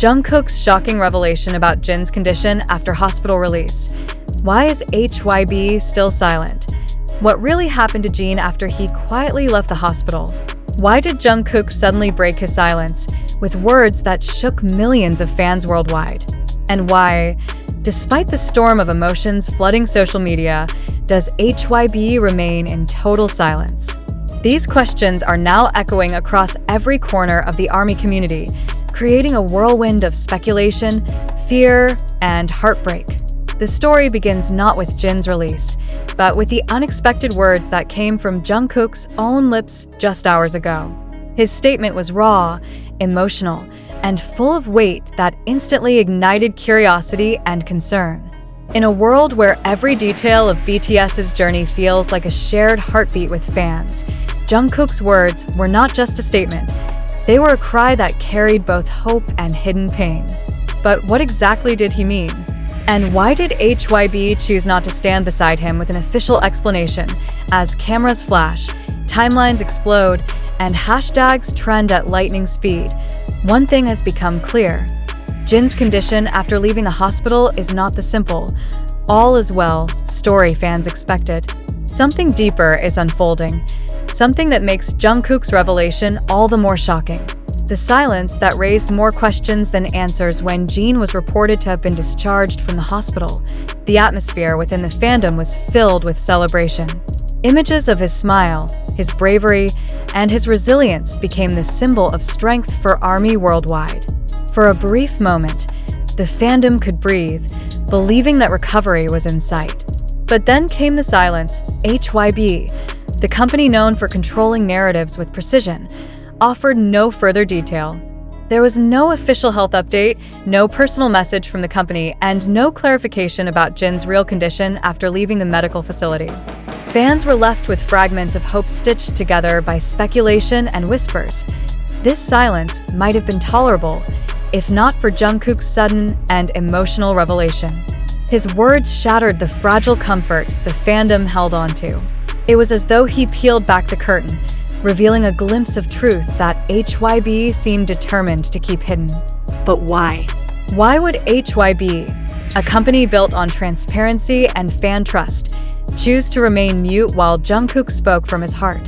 Jungkook's shocking revelation about Jin's condition after hospital release. Why is HYBE still silent? What really happened to Jin after he quietly left the hospital? Why did Jungkook suddenly break his silence with words that shook millions of fans worldwide? And why, despite the storm of emotions flooding social media, does HYBE remain in total silence? These questions are now echoing across every corner of the ARMY community, creating a whirlwind of speculation, fear, and heartbreak. The story begins not with Jin's release, but with the unexpected words that came from Jungkook's own lips just hours ago. His statement was raw, emotional, and full of weight that instantly ignited curiosity and concern. In a world where every detail of BTS's journey feels like a shared heartbeat with fans, Jungkook's words were not just a statement. They were a cry that carried both hope and hidden pain. But what exactly did he mean? And why did HYBE choose not to stand beside him with an official explanation as cameras flash, timelines explode, and hashtags trend at lightning speed? One thing has become clear. Jin's condition after leaving the hospital is not the simple, all is well story fans expected. Something deeper is unfolding, something that makes Jungkook's revelation all the more shocking. The silence that raised more questions than answers when Jin was reported to have been discharged from the hospital. The atmosphere within the fandom was filled with celebration. Images of his smile, his bravery, and his resilience became the symbol of strength for ARMY worldwide. For a brief moment, the fandom could breathe, believing that recovery was in sight. But then came the silence. HYBE, the company known for controlling narratives with precision, offered no further detail. There was no official health update, no personal message from the company, and no clarification about Jin's real condition after leaving the medical facility. Fans were left with fragments of hope stitched together by speculation and whispers. This silence might have been tolerable, if not for Jungkook's sudden and emotional revelation. His words shattered the fragile comfort the fandom held onto. It was as though he peeled back the curtain, revealing a glimpse of truth that HYBE seemed determined to keep hidden. But why? Why would HYBE, a company built on transparency and fan trust, choose to remain mute while Jungkook spoke from his heart?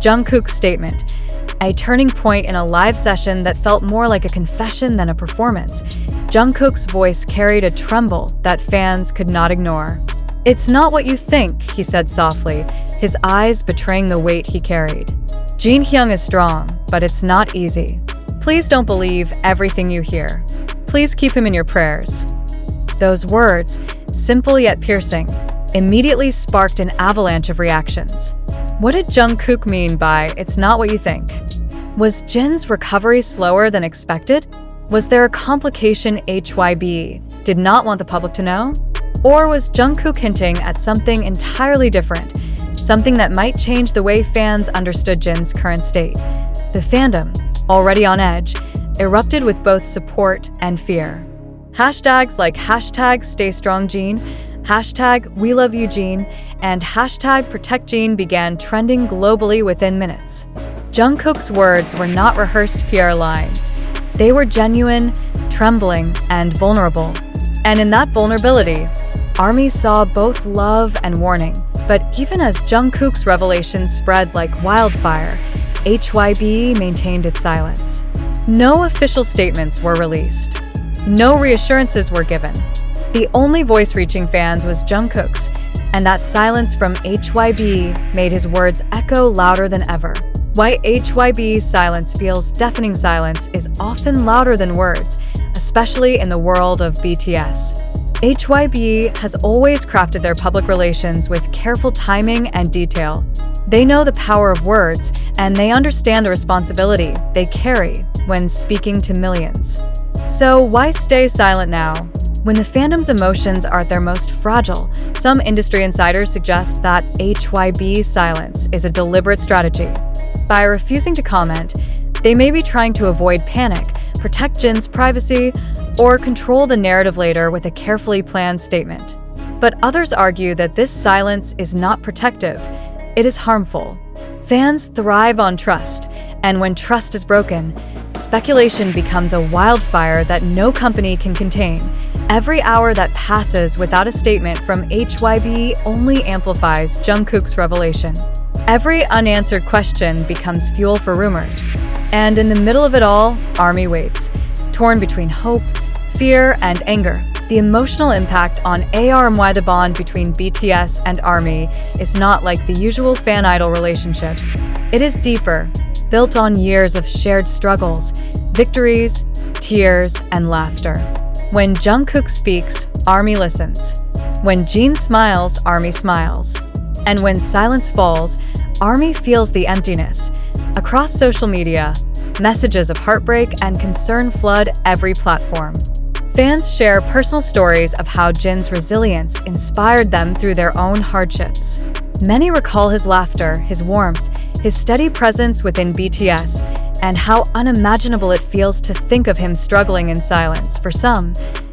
Jungkook's statement, a turning point in a live session that felt more like a confession than a performance. Jungkook's voice carried a tremble that fans could not ignore. "It's not what you think," he said softly, his eyes betraying the weight he carried. Jin is strong, but it's not easy. Please don't believe everything you hear. Please keep him in your prayers. Those words, simple yet piercing, immediately sparked an avalanche of reactions. What did Jungkook mean by "it's not what you think"? Was Jin's recovery slower than expected? Was there a complication HYBE did not want the public to know? Or was Jungkook hinting at something entirely different? Something that might change the way fans understood Jin's current state. The fandom, already on edge, erupted with both support and fear. Hashtags like #StayStrongJin, #WeLoveYouJin, and #ProtectJin began trending globally within minutes. Jungkook's words were not rehearsed PR lines. They were genuine, trembling, and vulnerable. And in that vulnerability, ARMY saw both love and warning. But even as Jungkook's revelations spread like wildfire, HYBE maintained its silence. No official statements were released. No reassurances were given. The only voice reaching fans was Jungkook's, and that silence from HYBE made his words echo louder than ever. Why HYBE's silence feels deafening silence is often louder than words, especially in the world of BTS. HYBE has always crafted their public relations with careful timing and detail. They know the power of words, and they understand the responsibility they carry when speaking to millions. So why stay silent now? When the fandom's emotions are at their most fragile, some industry insiders suggest that HYBE's silence is a deliberate strategy. By refusing to comment, they may be trying to avoid panic, protect Jin's privacy, or control the narrative later with a carefully planned statement. But others argue that this silence is not protective, it is harmful. Fans thrive on trust, and when trust is broken, Speculation becomes a wildfire that no company can contain. Every hour that passes without a statement from HYBE only amplifies Jungkook's revelation. Every unanswered question becomes fuel for rumors. And in the middle of it all, ARMY waits, torn between hope, fear, and anger. The emotional impact on ARMY, the bond between BTS and ARMY, is not like the usual fan-idol relationship. It is deeper, built on years of shared struggles, victories, tears, and laughter. When Jungkook speaks, ARMY listens. When Jin smiles, ARMY smiles. And when silence falls, ARMY feels the emptiness. Across social media, messages of heartbreak and concern flood every platform. Fans share personal stories of how Jin's resilience inspired them through their own hardships. Many recall his laughter, his warmth, his steady presence within BTS, and how unimaginable it feels to think of him struggling in silence. For some,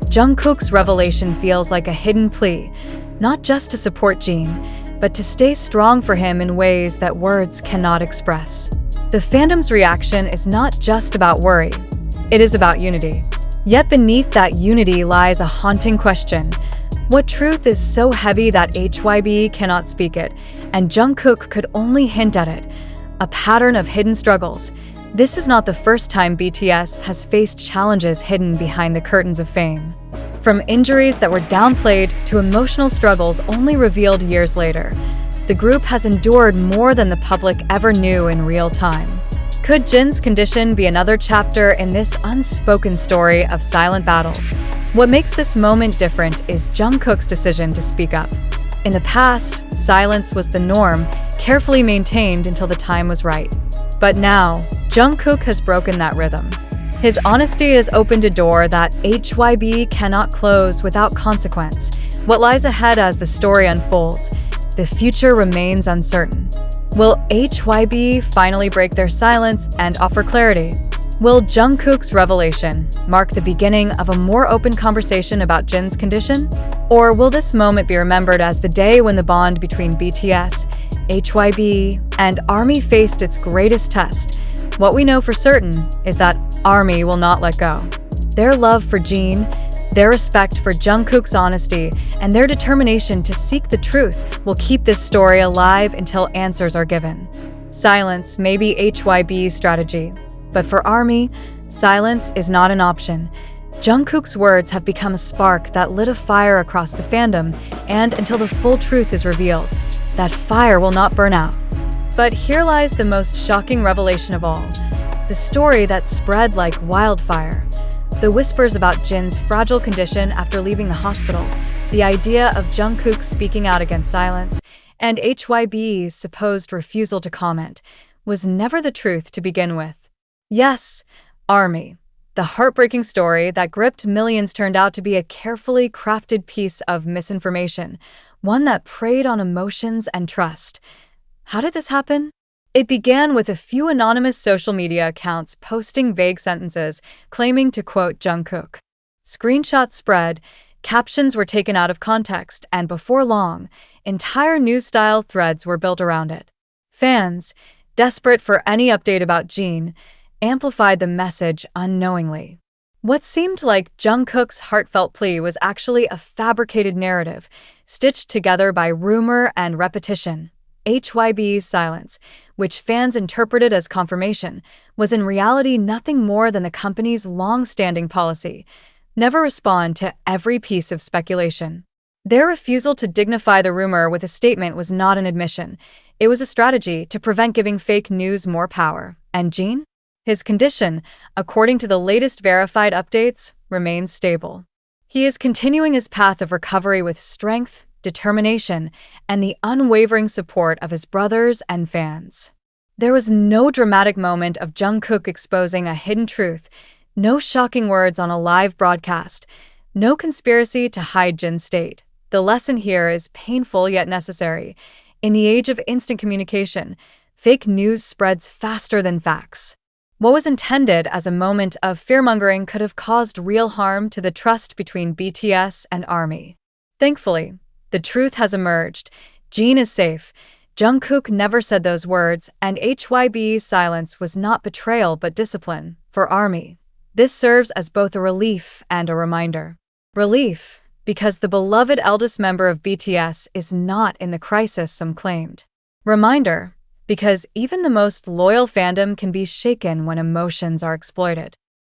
Jungkook's revelation feels like a hidden plea, not just to support Jin, but to stay strong for him in ways that words cannot express. The fandom's reaction is not just about worry, it is about unity. Yet beneath that unity lies a haunting question. What truth is so heavy that HYBE cannot speak it, and Jungkook could only hint at it? A pattern of hidden struggles. This is not the first time BTS has faced challenges hidden behind the curtains of fame. From injuries that were downplayed to emotional struggles only revealed years later, the group has endured more than the public ever knew in real time. Could Jin's condition be another chapter in this unspoken story of silent battles? What makes this moment different is Jungkook's decision to speak up. In the past, silence was the norm, carefully maintained until the time was right. But now, Jungkook has broken that rhythm. His honesty has opened a door that HYBE cannot close without consequence. What lies ahead as the story unfolds, the future remains uncertain. Will HYBE finally break their silence and offer clarity? Will Jungkook's revelation mark the beginning of a more open conversation about Jin's condition? Or will this moment be remembered as the day when the bond between BTS, HYBE, and ARMY faced its greatest test? What we know for certain is that ARMY will not let go. Their love for Jin, their respect for Jungkook's honesty, and their determination to seek the truth will keep this story alive until answers are given. Silence may be HYBE's strategy, but for ARMY, silence is not an option. Jungkook's words have become a spark that lit a fire across the fandom, and until the full truth is revealed, that fire will not burn out. But here lies the most shocking revelation of all, the story that spread like wildfire. The whispers about Jin's fragile condition after leaving the hospital, the idea of Jungkook speaking out against silence, and HYBE's supposed refusal to comment, was never the truth to begin with. Yes, ARMY, the heartbreaking story that gripped millions, turned out to be a carefully crafted piece of misinformation, one that preyed on emotions and trust. How did this happen? It began with a few anonymous social media accounts posting vague sentences claiming to quote Jungkook. Screenshots spread, captions were taken out of context, and before long, entire news-style threads were built around it. Fans, desperate for any update about Jin, amplified the message unknowingly. What seemed like Jungkook's heartfelt plea was actually a fabricated narrative, stitched together by rumor and repetition. HYBE's silence, which fans interpreted as confirmation, was in reality nothing more than the company's long-standing policy: never respond to every piece of speculation. Their refusal to dignify the rumor with a statement was not an admission. It was a strategy to prevent giving fake news more power. And Jin? His condition, according to the latest verified updates, remains stable. He is continuing his path of recovery with strength, determination, and the unwavering support of his brothers and fans. There was no dramatic moment of Jungkook exposing a hidden truth, no shocking words on a live broadcast, no conspiracy to hide Jin's state. The lesson here is painful yet necessary. In the age of instant communication, fake news spreads faster than facts. What was intended as a moment of fearmongering could have caused real harm to the trust between BTS and ARMY. Thankfully, the truth has emerged. Jin is safe. Jungkook never said those words, and HYBE's silence was not betrayal but discipline. For ARMY, this serves as both a relief and a reminder. Relief, because the beloved eldest member of BTS is not in the crisis some claimed. Reminder, because even the most loyal fandom can be shaken when emotions are exploited.